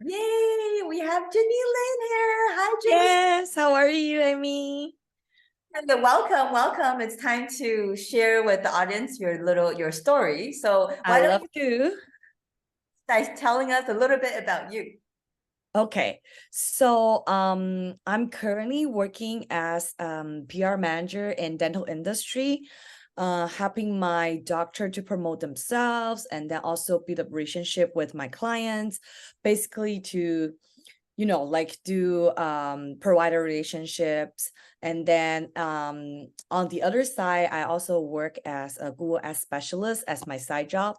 Yay, we have Janine here. Hi, Yes, how are you, Amy? Janine. Welcome. It's time to share with the audience your story. So I why don't love you to. start telling us a little bit about you? Okay, so I'm currently working as PR manager in dental industry, helping my doctor to promote themselves and then also build a relationship with my clients, basically to like do provider relationships. And then on the other side, I also work as a Google Ads specialist as my side job.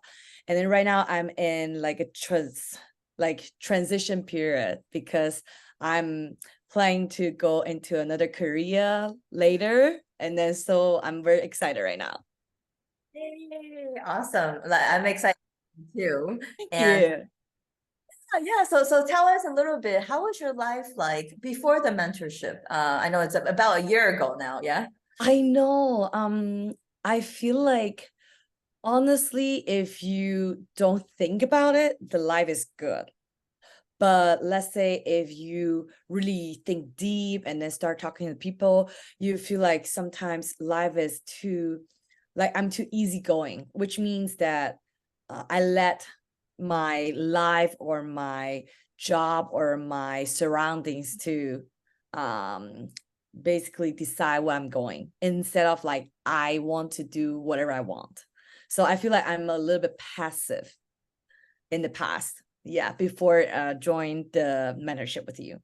And then right now I'm in like a transition period because I'm planning to go into another career later. And then so I'm very excited right now. Yay, awesome. I'm excited too. Thank And you. yeah, so tell us a little bit, how was your life like before the mentorship? I know it's about a year ago now, yeah? I know. I feel like honestly, if you don't think about it, the life is good. But let's say if you really think deep and then start talking to people, you feel like sometimes life is too, like I'm too easygoing, which means that I let my life or my job or my surroundings to um basically decide where I'm going instead of like I want to do whatever I want. So I feel like I'm a little bit passive in the past. Yeah, before join the mentorship with you.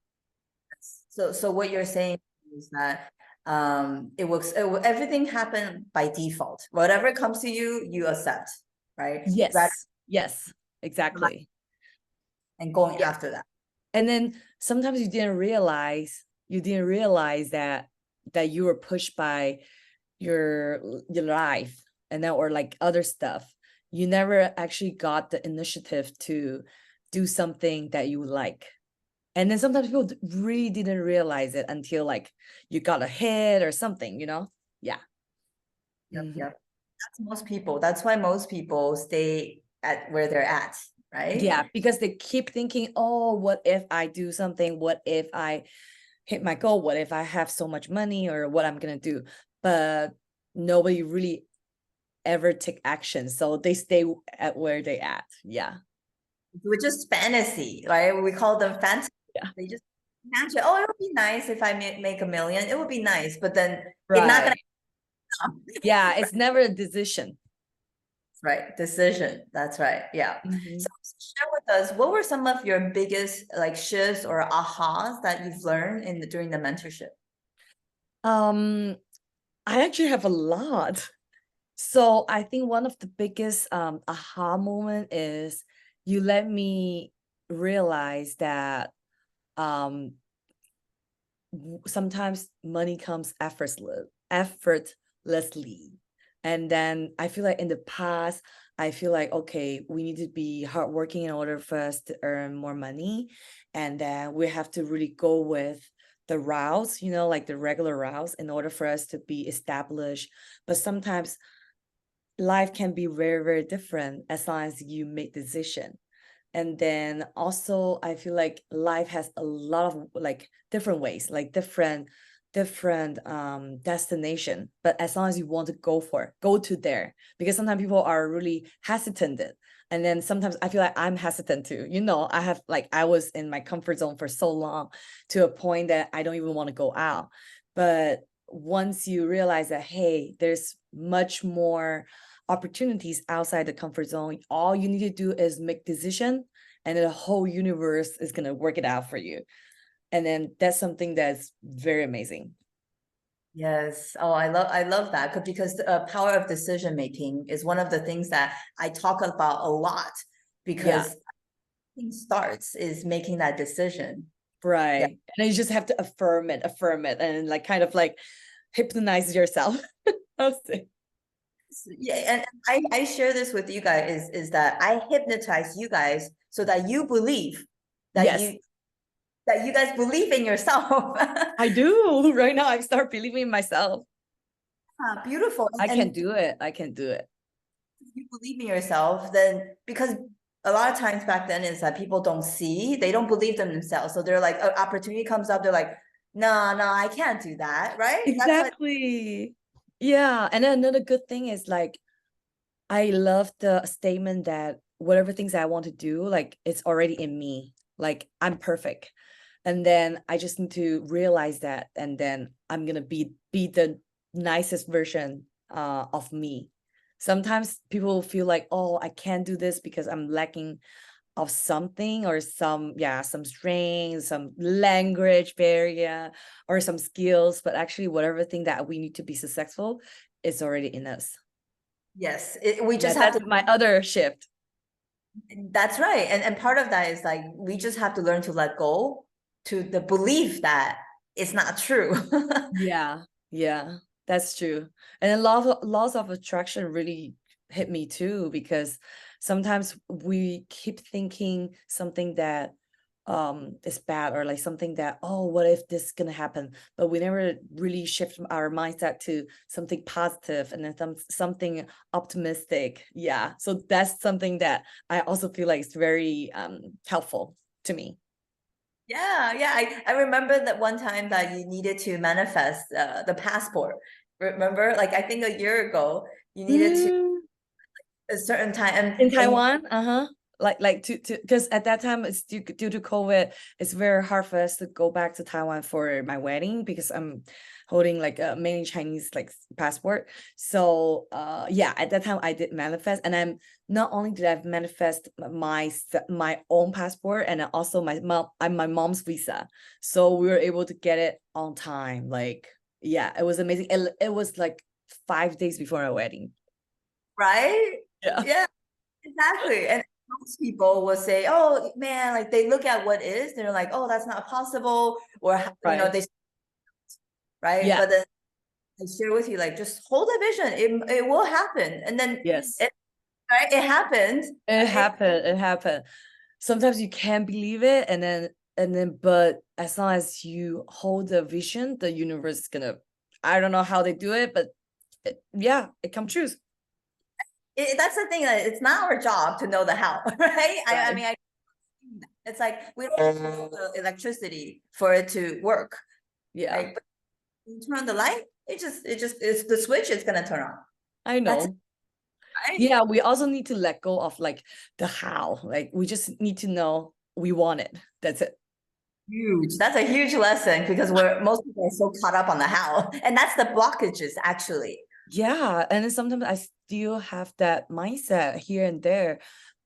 So what you're saying is that everything happen by default. Whatever comes to you, you accept, right? Rather Yes, than exactly. and going Yeah. after that. And then sometimes you didn't realize that you were pushed by your life and then or like other stuff. You never actually got the initiative to do something that you like. And then sometimes people really didn't realize it until like you got a hit or something. Yeah. Yep, Mhm. yep. That's most people. That's why most people stay at where they're at, right? Yeah, because they keep thinking, oh, what if I do something? What if I hit my goal? What if I have so much money or what I'm gonna do? But nobody really ever take action. So they stay at where they at. Yeah. Which is fantasy, right? We call them fantasy. Yeah. They just imagine, oh, it would be nice if I make a million. It would be nice, but then it's not gonna Right. Yeah, it's never a decision. right decision. That's right. Yeah. So Mhm. share with us, what were some of your biggest like shifts or ahas that you've learned during the mentorship? Um, I actually have a lot. So I think one of the biggest aha moment is you let me realize that um sometimes money comes effortlessly. And then I feel like in the past, I feel like, okay, we need to be hardworking in order for us to earn more money. And then we have to really go with the routes, like the regular routes in order for us to be established. But sometimes life can be very, very different as long as you make decision. And then also I feel like life has a lot of like different ways, like different destination, but as long as you want to go to there, because sometimes people are really hesitant. And then sometimes I feel like I'm hesitant too. I was in my comfort zone for so long to a point that I don't even want to go out. But once you realize that, hey, there's much more opportunities outside the comfort zone, all you need to do is make decision, and the whole universe is going to work it out for you. And then that's something that's very amazing. Yes. Oh, I love that because the power of decision making is one of the things that I talk about a lot Yeah, because thing starts is making that decision. Yeah. right. And then you just have to affirm it, and like kind of like hypnotize yourself. I'll say. Yeah, and I share this with you guys is that I hypnotize you guys so that you believe that Yes, you guys believe in yourself. I do. Right now I start believing in myself. Beautiful. I can And do it. I can do it. if you believe in yourself, then because a lot of times back then is that people don't see, they don't believe in themselves. So they're like, an opportunity comes up, they're like, no, no, I can't do that, right? That's like, Exactly. Yeah. And then another good thing is like, I love the statement that whatever things I want to do, like it's already in me. Like I'm perfect. And then I just need to realize that. And then I'm gonna be the nicest version of me. Sometimes people feel like, oh, I can't do this because I'm lacking of something or some strength, some language barrier or some skills. But actually whatever thing that we need to be successful is already in us. yes, we Yeah, just have that's to, my other shift. that's right. And part of that is like, we just have to learn to let go to the belief that it's not true. Yeah, yeah, that's true. And then laws of attraction really hit me too, because sometimes we keep thinking something that is bad, or like something that, oh, what if this is gonna happen? But we never really shift our mindset to something positive and then something optimistic. Yeah. So that's something that I also feel like is very helpful to me. Yeah, yeah. I remember that one time that you needed to manifest the passport. Remember? Like I think a year ago, you needed to Mm. a certain time In and you, Taiwan, like to because at that time it's due to COVID, it's very hard for us to go back to Taiwan for my wedding because I'm holding like a mainly Chinese like passport. So yeah, at that time I did manifest, and I'm not only did I manifest my own passport, and also my mom's visa. So we were able to get it on time. Like yeah, it was amazing. It was like 5 days before our wedding. right? Yeah. Yeah, exactly. And most people will say, "Oh man," like they look at what is, they're like, "Oh, that's not possible," or Right. they right. Yeah. But then I share with you, like, just hold a vision. It will happen, and then Yes. it right, it happened. It Right? happened. It happened. Sometimes you can't believe it, but as long as you hold the vision, the universe is gonna. I don't know how they do it, but yeah, it comes true. That's the thing. That it's not our job to know the how, right? I Right. mean, it's like we don't have the electricity for it to work, Yeah, right? But you turn on the light, it's the switch is gonna turn on. I That's it, know. right? Yeah, we also need to let go of like the how. Like we just need to know we want it. That's it. Huge. That's a huge lesson because we're most people are so caught up on the how, and that's the blockages actually. Yeah, and then sometimes I still have that mindset here and there,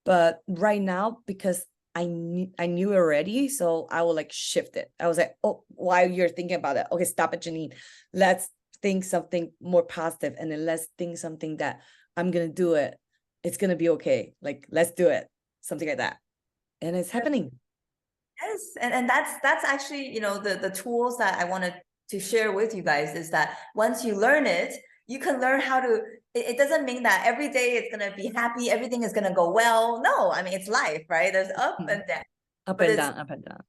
but right now because I knew already, so I will like shift it. I was like, oh, while you're thinking about it, okay, stop it, Janine. Let's think something more positive, and then let's think something that I'm gonna do it. It's gonna be okay. Like let's do it, something like that, and it's happening. Yes, and that's actually, the tools that I wanted to share with you guys is that once you learn it, you can learn how to, it doesn't mean that every day it's gonna be happy, everything is gonna go well. No, I mean it's life, right? There's up Mhm. and down, Up but and it's down, up and down.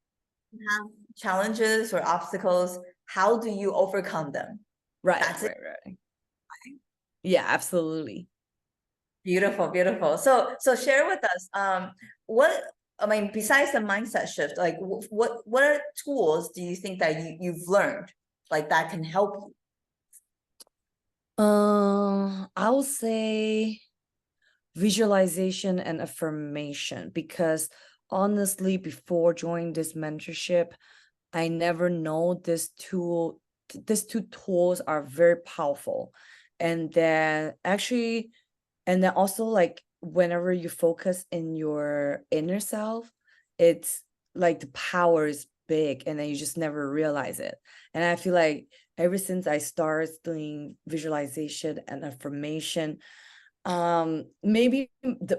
have challenges or obstacles. How do you overcome them? Right, That's it. right, right. Yeah, absolutely. Beautiful, beautiful. So share with us, what I mean, besides the mindset shift, like what are tools do you think that you've learned like that can help you? I would say visualization and affirmation, because honestly, before joining this mentorship, I never know these two tools are very powerful. And then actually, and then also like whenever you focus in your inner self, it's like the power is big and then you just never realize it. And I feel like ever since I started doing visualization and affirmation, maybe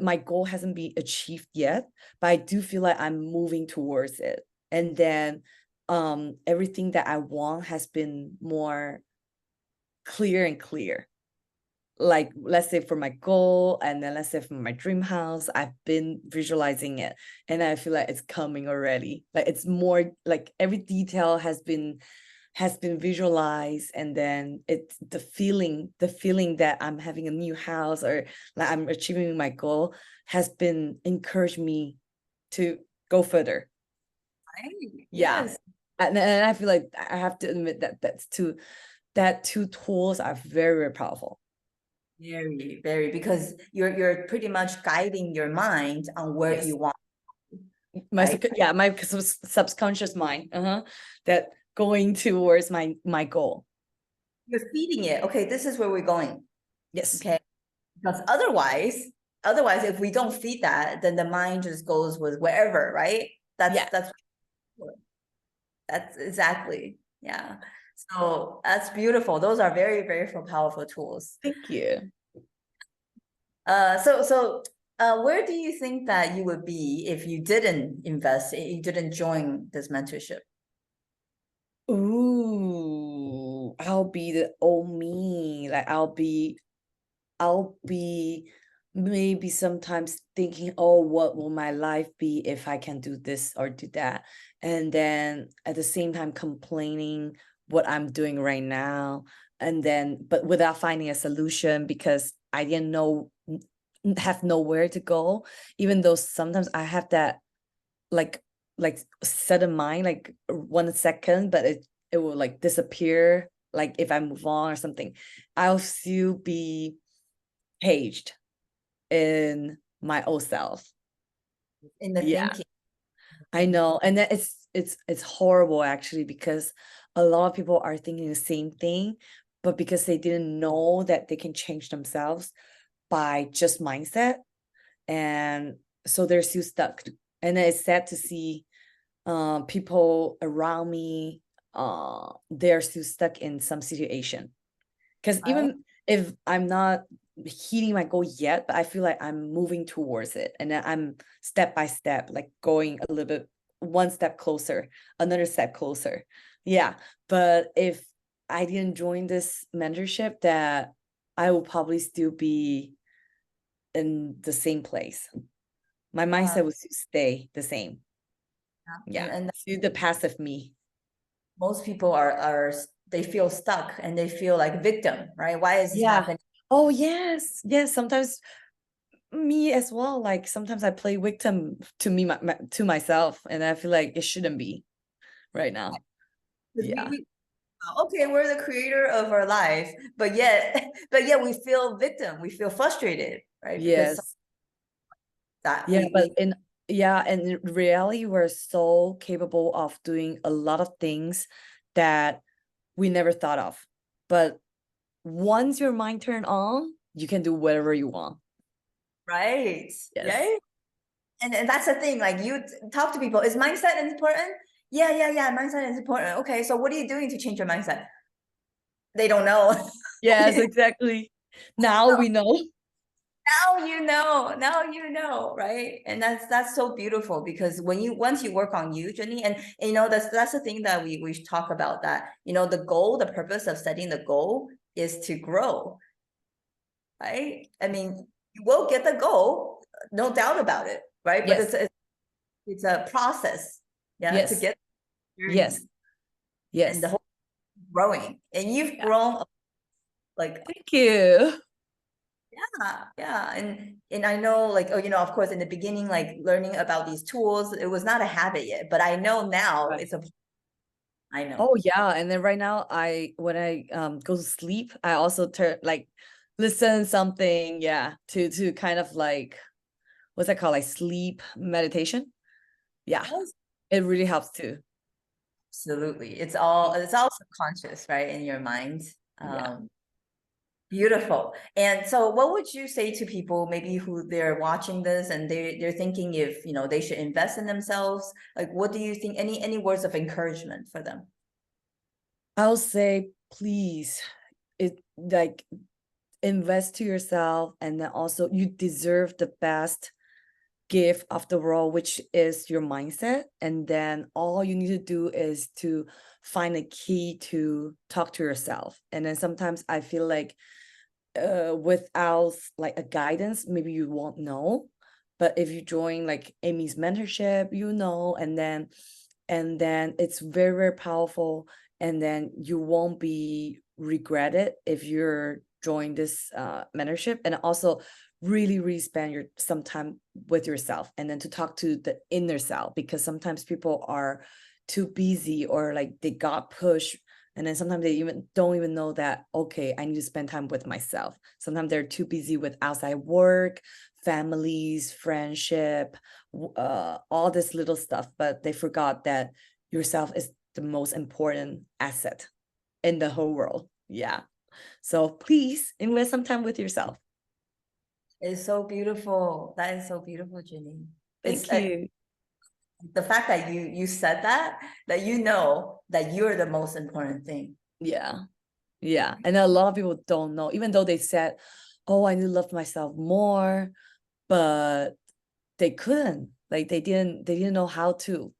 my goal hasn't been achieved yet, but I do feel like I'm moving towards it. And then everything that I want has been more clear and clear. Like let's say for my goal, and then let's say for my dream house, I've been visualizing it and I feel like it's coming already. Like it's more like every detail has been has been visualized, and then it's the feeling that I'm having a new house or like I'm achieving my goal has been encouraged me to go further. Right. Yeah. Yes. And I feel like I have to admit that that two tools are very, very powerful. Very, very, because you're pretty much guiding your mind on where Yes. you want, My right? yeah, my subconscious mind, that going towards my goal. You're feeding it. Okay, this is where we're going. Yes. Okay. Because otherwise, if we don't feed that, then the mind just goes with wherever, right? Yeah. That's exactly. Yeah. So that's beautiful. Those are very, very powerful tools. Thank you. Where do you think that you would be if you didn't invest, you didn't join this mentorship? Ooh, I'll be the old me. Like I'll be maybe sometimes thinking, oh, what will my life be if I can do this or do that? And then at the same time complaining what I'm doing right now. And then, but without finding a solution because I didn't know, have nowhere to go, even though sometimes I have that like set in mind, like 1 second, but it will like disappear. Like if I move on or something, I'll still be caged in my old self. In the Yeah, thinking. I know. And then it's horrible actually, because a lot of people are thinking the same thing, but because they didn't know that they can change themselves by just mindset, and so they're still stuck. And then it's sad to see people around me, they're still stuck in some situation. Because Right? even if I'm not hitting my goal yet, but I feel like I'm moving towards it. And then I'm step by step, like going a little bit, one step closer, another step closer. Yeah. But if I didn't join this mentorship, that I will probably still be in the same place. My Yeah. mindset will still stay the same. And Yeah. and Still the passive me. most people are they feel stuck and they feel like victim, right? Why is this Yeah. happening? Oh, yes. Yes. Sometimes me as well. Like sometimes I play victim to me, to myself, and I feel like it shouldn't be right now. Because Yeah. okay, we're the creator of our life, but yet but yet we feel victim, we feel frustrated, right? Because Yes. that Yeah. But we in reality, we're so capable of doing a lot of things that we never thought of. But once your mind turn on, you can do whatever you want. right. Yes. Yeah. And that's the thing, like you talk to people, is mindset important? Yeah, mindset is important. Okay, so what are you doing to change your mindset? They don't know. Yes, exactly. Now we know. Now you know, right? And that's so beautiful, because when you once you work on you, Jenny, and you know that's the thing that we talk about, that you know the goal, the purpose of setting the goal is to grow, right? I mean, you will get the goal, no doubt about it, right? But Yes. it's a process, yeah, to Yes. get Yes. journey, and the Yes. whole growing, and you've Yeah. grown like, Thank you. yeah, and I know, like, oh, you know, of course in the beginning, like learning about these tools, it was not a habit yet, but I know now Right. it's a, I know. Oh yeah, and then right now when I go to sleep, I also turn like listen something, yeah, to kind of like what's that called, like sleep meditation. Yeah, Yes, it really helps too. absolutely, it's all subconscious, right, in your mind. Yeah. um Beautiful. And so what would you say to people maybe who they're watching this and they're thinking if, you know, they should invest in themselves? Like, what do you think? Any words of encouragement for them? I'll say please, it like invest to yourself, and then also you deserve the best gift of the world, which is your mindset. And then all you need to do is to find a key to talk to yourself. And then sometimes I feel like without like a guidance, maybe you won't know. But if you join like Amy's mentorship, you know, and then it's very, very powerful. and then you won't be regretted if you're join this mentorship. And also really spend your some time with yourself, and then to talk to the inner self, because sometimes people are too busy, or like they got pushed, and then sometimes they even don't even know that, okay, I need to spend time with myself. Sometimes they're too busy with outside work, families, friendship, all this little stuff, but they forgot that yourself is the most important asset in the whole world. Yeah. So please invest some time with yourself. It's so beautiful. That is so beautiful, Janine. It's Thank you. the fact that you said that you know that you're the most important thing. Yeah. Yeah. And a lot of people don't know, even though they said, oh, I need to love myself more, but they couldn't. Like they didn't know how to.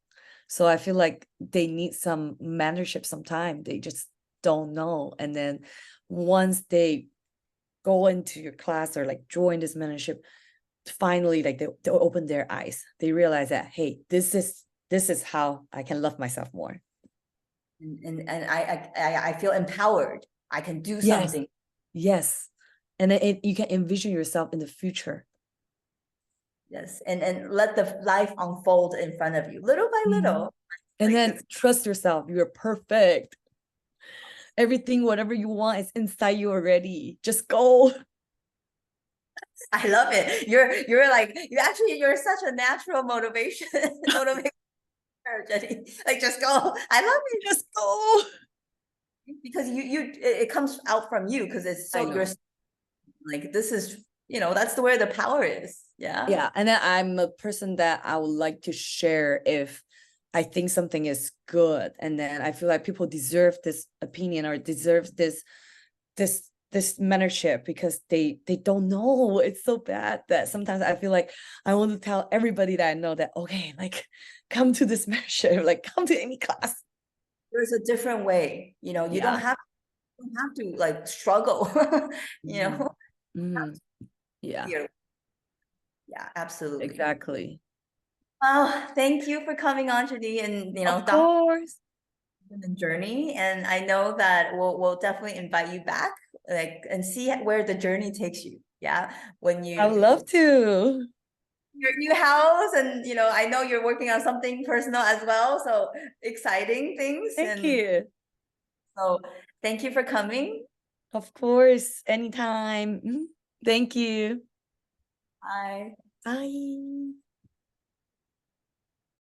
So I feel like they need some mentorship sometime. They just don't know. And then once they go into your class or like join this mentorship, finally like they open their eyes. They realize that, hey, this is how I can love myself more. And I feel empowered. I can do Yes. something. Yes. And then you can envision yourself in the future. Yes. And let the life unfold in front of you little by Mhm. little. And Like then it's, trust yourself. You're perfect. Everything, whatever you want, is inside you already. Just go. I love it. You're like you're such a natural motivation motivator, Jenny. Like just go. I love it Just go. because it comes out from you because it's I so you're know. like this is that's the where the power is. Yeah. Yeah. And then I'm a person that I would like to share if I think something is good. And then I feel like people deserve this opinion or deserve this mentorship, because they don't know. It's so bad that sometimes I feel like I want to tell everybody that I know that, okay, like come to this mentorship, like come to any class. There's a different way. You Yeah. don't have to like struggle. you Mhm. know. Mhm. Yeah, Yeah, yeah, absolutely. exactly. Oh, thank you for coming on, Janine, and Of course. document journey. And I know that we'll definitely invite you back, like, and see where the journey takes you. Yeah, when I would love to. your new house, and I know you're working on something personal as well. So exciting things, Thank and you. so thank you for coming. Of course, anytime. Mhm. Thank you. Bye. Bye.